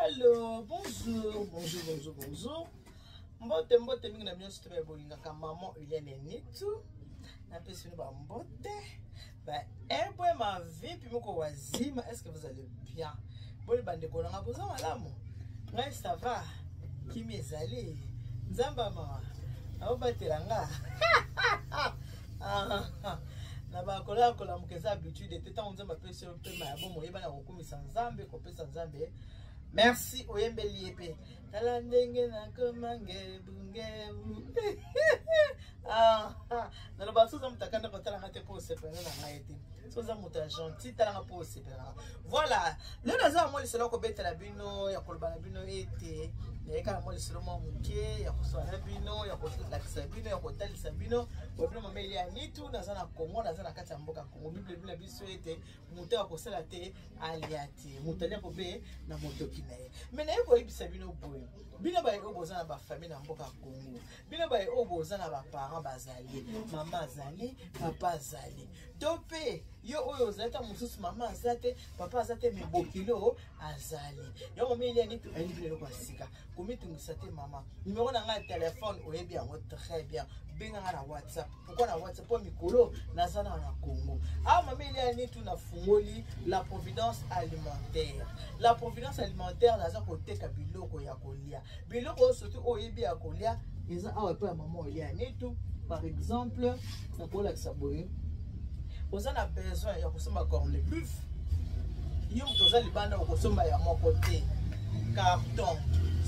Alors, bonjour. Mbote mingi na bien surtout ba bolinga ka maman Eliane Nitu. Na pesini ba mbote. Ba ebwe ma vie puis moko wazima, est-ce que vous allez bien? Boli bande ko nga boza malamu. Ngai ça va. Kimi ezali. Nzamba mama. Aobatela nga. Na ba kola mukeza habitude teta onza mapesa pe ma bomo yeba na kokumisa nzambe ko pesa nzambe. Merci oyembeli epe. Tala ndenge na komange bungebu. Na ba soza mutakanda ko tala ngate po sepena na ngaite. Soza muta gentil tala nga po sepena. Voilà. Le naza mo liselo ko betela bino ya kolbana bino ete. Eka mo liselo mo muke ya kosala bino ya kotalisa bino ya kotalisa bino. Bobino mameli ya nitu naza na Kongo naza na kati ya mboka Kongo. Bible biso ete muta ko sala te aliati. Mutalia ko be na motoki na ye. Mais na yebo ibisa bino boyo. Bino ba yo boza na ba famille na mboka Kongo. Bino ba yo boza na ba parents bazali, maman azali, papa azali. Tope yo oyo zata mususu mama azate, papa azate mibokilo azali. Yo mameli ya nitu alibile ko sika. Komitungisa te mama. Numéro na nga téléphone oyebi yango très bien. Benga na WhatsApp. Pourquoi na WhatsApp pour mikolo nazana na Congo. Ah mameli ya nitu na fungoli la providence alimentaire. La providence alimentaire naza koteka biloko ya kolia. Biloko surtout oyebi ya kolia eza awa pe maman olia nitu. Par exemple, na kola kisaboye. Oza na besoin ya kosomba corne de bœuf. Yo toza libanda okosomba ya moko te. Carton.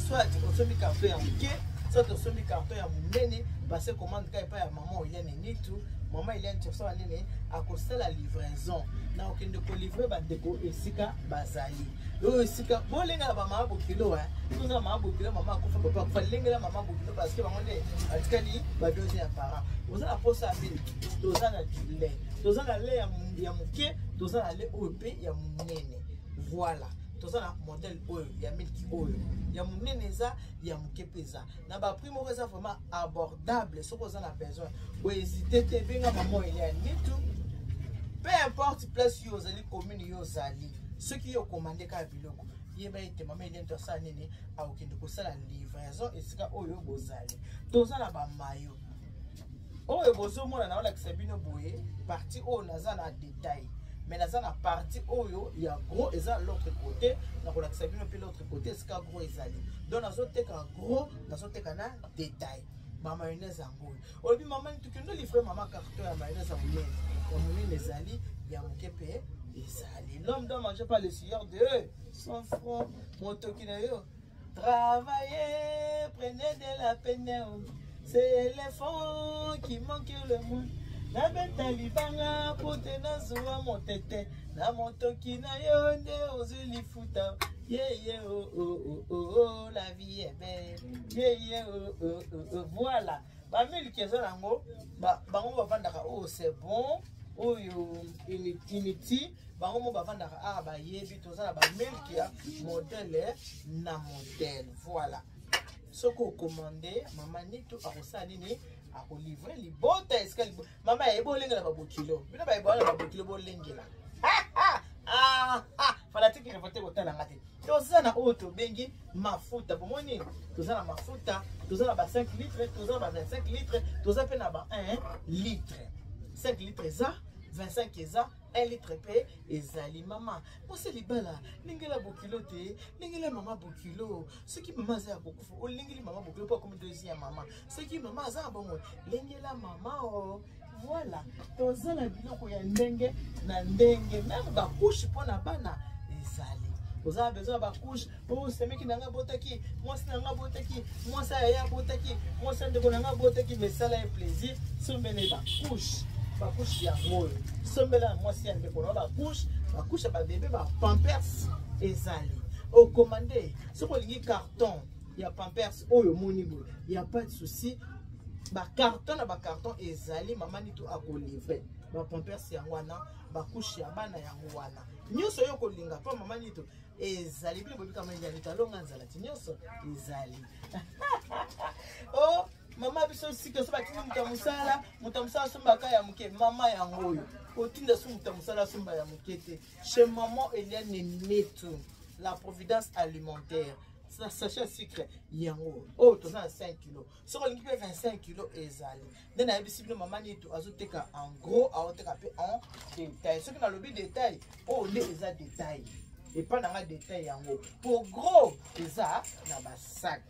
Soit osomi carton ya muke, soit osomi carton ya munene, parce commande ka epa ya maman Eliane Nitu. Maman Eliane Tchefsa nene akosala livraison. Na okende ko livrer ba deko esika bazali. Yo esika bolenga ba mama bokilo Tuza mama bokilo mama akufa papa akufa lengela mama bokilo parce que bangonde atikali ba deuxième parent. Oza na posa mili. Toza na lait. Toza na lait ya muke, toza na lait OP ya munene. Voilà. Toza na modèle oyo ya milki oyo ya muneneza ya mukepeza na ba prix moko eza vraiment abordable soko za na besoin bo hésiter te benga maman Eliane Nitu peu importe place yo zali commune yo zali ceux qui yo commandé ka biloko yeba ete maman Eliane to sa nene a okende ko sala livraison esika oyo bozali toza na ba mayo oyo bozo mona na ola kisabino boye partie oyo naza na détail. Mais dans la partie oyo il y a gros et ça l'autre côté na ko la sabino puis l'autre côté c'est ka gros ezali donc na zote ka gros na zote ka na détail ba mayonnaise ango obi maman tu kendo livrer maman carton ya mayonnaise amune ezali ya mokepe ezali l'homme doit manger pas le sueur de 100 francs motoki na yo travailler prenez de la peine c'est l'éléphant qui manque le monde. Na beta libanga pote na zuwa motete na motoki na yo nde ozuli futa yeah oh la vie est belle yeah oh voilà ba miliki ezango bango bavandaka oh c'est bon oyo initi bango mo bavandaka ba yebi tozana ba miliki ya modèle na modèle voilà soko commandé maman Nitu akosa nini ako livrer li bota escale mama ebo lengela ba bokilo bina ba ebo ba bokilo bo lengela fanatique revoter kotala ngate tozana auto bengi mafuta bomoni tozana mafuta tozana ba 5 litres tozana ba 25 litres tozana pe na ba 1 litre 5 litres za 25 eza 1 litre pe ezali mama pose libala lingela bokilo te lingela mama bokilo ce qui maman za kokufa o lingeli mama bokilo pas comme deuxième maman ce qui maman za bongo lingela mama oh voilà tozala biloko ya ndenge na ndenge même ba couche pona bana ezali tozala besoin ba couche o semeki nanga botaki mwasi nanga botaki mwasi ya botaki mwasi ndeko nanga botaki mais ça la plaisir sombele ba couche. Ba couche ya moyo sombela mwasi ya ndeko na ba couche ba bébé ba pampers ezali au commandé soko lingi carton ya pampers oyo moni bo ya pas de souci ba carton ezali maman Nitu ako livrer ba pampers ya wana ba couche ya bana ya wana nyoso yo kolinga pa maman Nitu ezali bi bobi kama ya litalonga nzala tinyoso ezali oh mama biso sika so batini mutamusala somba ka ya muke mama ya ngoyo otinda so mutamusala somba ya muke te chez maman Eliane Nitu la providence alimentaire. Sachet sucre yango oh to na 5 kg so ko lingi pe 25 kg ezali ndena yebisi bino mama nitu azoteka en gros azoteka pe en détail ce que na lobi détail oh nde eza détail et pas na détail yango pour gros eza na ba sac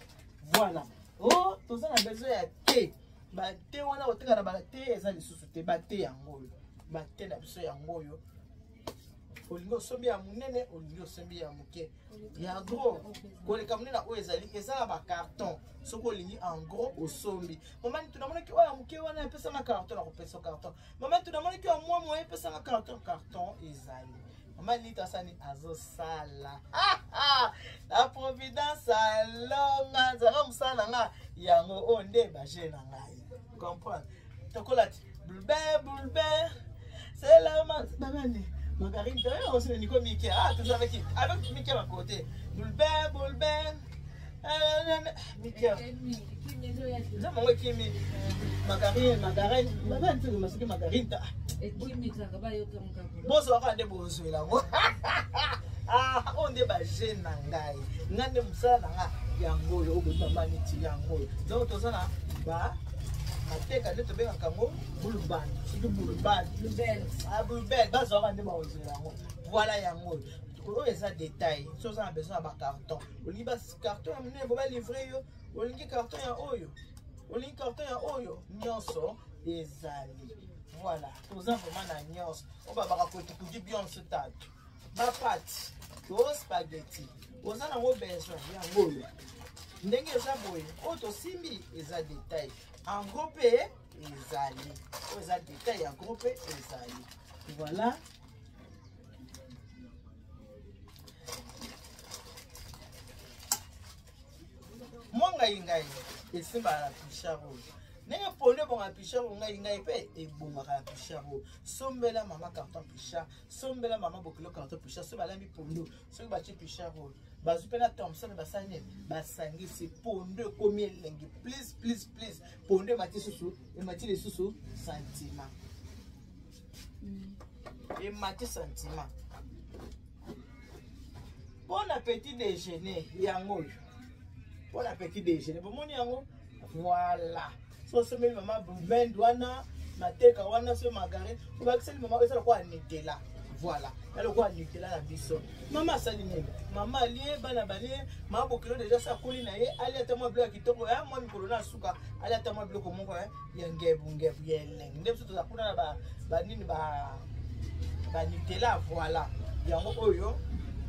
voilà oh to za na besoin ya thé ba thé wana oteka na ba thé eza lisusu te ba thé yango ba thé na biso yango yo olingo sombi ya munene olingo sombi ya muke ya gros koleka munena o ezali ezala ba carton soko lingi en gros osombi mama ni tunamona ki oya muke wana epesa na carton na kopesa carton mama tunamona ki omwa mo epesa na carton ezali mama ni tasani azo sala la providence alonga nzaka musala nga yango onde ba je na ngai comprendre tokolati bulbe c'est la maman Margarine, on se dit Mickey. Ah, toujours avec Mickey à côté. Boulben. Mickey. Nous avons Kimi. Margarine. Margarine, tu m'as dit Margarine. Et Kimi, tu as travaillé au Tonka. Bonsoir, on est beaux là. Ah, on est basé Nangai. Nande Moussa Nanga, Yango, au bout de ma maniti, Yango. Donc, tout ça là, bah. Mateka nde tobenga kango bulban surtout bulban ah bulban bazo ba ndeba ozela yango voilà yango oyo eza détail so za besoin ba carton olingi ba carton ya mine boba livrer yo olingi carton ya oyo nyonso ezali voilà toza vraiment na nyonso oba baka ko tukudi bien ce tatu ba pâte to spaghetti oza na mo besoin yango ndenge eza boye oyo tosimbi eza détail en gros P ezali oza détail en gros P ezali voilà moi ngai esimba la picharo ndenge pone bonga picharo ngai pe ebonga la picharo sombela mama carton picha sombela mama bokilo carton picha so balambi pondo so bachi picharo bazupena Thompson basane basangisi pondo komi elengi please pondo mati susu e mati le susu sentiment et mati sentiment bon appétit déjeuner yango bon appétit déjeuner bon moni yango voilà so semeli mama ben douana mateka wana so margarine ou bakiseli mama eza kwa Nutella voilà alors quoi Nutella la biso mama saline mama lié bana balie mama bokilo déjà ça koli na ye ali atama bloc kitoko ya moi mikolo na suka ali atama bloc moko ya ngebu yeleng ndem so to kuna na ba nini ba Nutella voilà yango oyo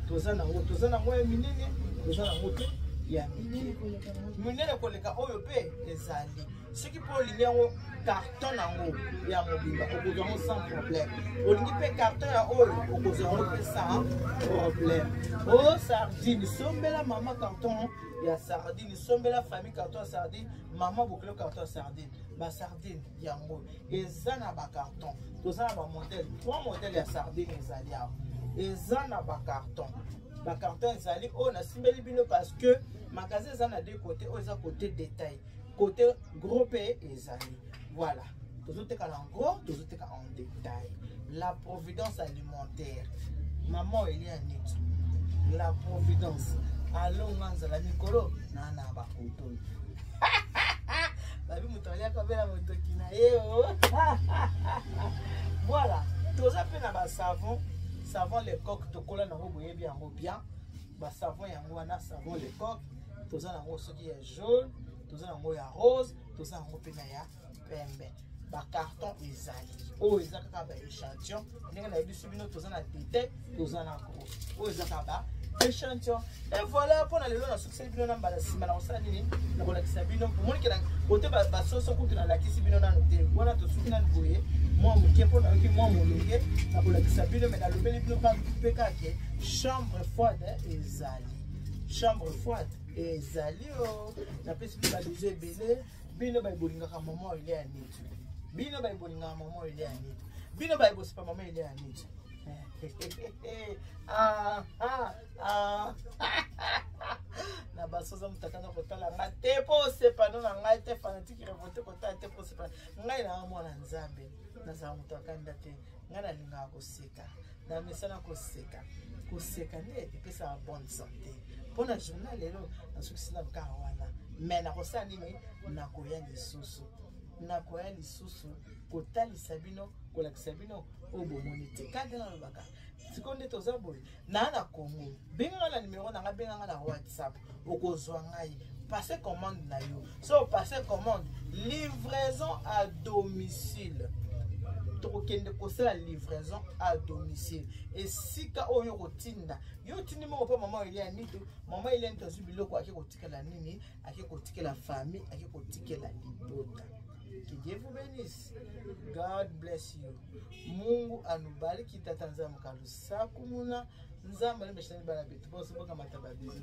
toza na ngo minene toza na ngo ya minene koleka oyo pe ezali ce qui peut lier au carton nango ya mobimba okozango sans problème olingi pe carton ya oyo okozango pe sans problème oh sardine sombela mama carton ya sardine sombela famille carton ya sardine mama bokelo carton ya sardine ba sardine yango eza na ba carton toza na ba modèle 3 modèles ya sardine ezali awa eza na ba carton ezali oyo nasimbeli bino parce que magasin eza na deux côtés oyo eza côté détail côté gros P ezali voilà tozoteka en gros tozoteka en détail la providence alimentaire maman elia nit la providence alonga nzala mikolo na bakoto babi mutolia kabela motoki na yeo voilà toza pe na ba savon les coques tokola na boye bien ba savon yango wana savon les coques toza nango soki ya jaune toza nango ya rose toza nango pe na ya pembe ba carton ezali oyo eza kaka ba échantillon ndenge na yebiso bino toza na détail toza na gros oyo eza kaka ba échantillon et voilà pour na lelo na succès bino na mbala sima na osala nini na kolakisa bino omoni ke na kote ba soso kutu na lakisi bino na note wana tosuki na boye moi moke pour na ki moi molenge na kolakisa bino mais na lobeli bino pas pe kake chambre froide ezali o na pesi bino ba déjà belé bino ba bolingaka maman ile ya nitu bino ba bolingaka maman ile ya nitu bino ba bosipa maman ile ya nitu na basoza mutakana kotala nga te po sepa no na ngai te fanatique revolte kotala te po sepa ngai na mwana nzambe nazala moto akanda te ngai nalingaka koseka na mesana koseka nde epesaka bonne santé mpona journal lelo nasukisi na bokaka wana me nakosala nini nakoya lisusu kotalisa bino kolakisa bino oyo bomoni te kande nalobaka sikoyo nde toza boye na Congo benganga na numero nanga benganga na WhatsApp okozwa ngai passe commande na yo so passe commande livraison à domicile tokokende kosala livraison à domicile esika oyo kotinda yo tindi moko mpo mama elia nito mama elia nito azwi biloko ake kotikela nini ake kotikela famille ake kotikela libota. Que Dieu vous bénisse. God bless you. Mungu anubariki tata nzambe kalusaku muna nzambe alimeshani bana betu boso boka matababizi.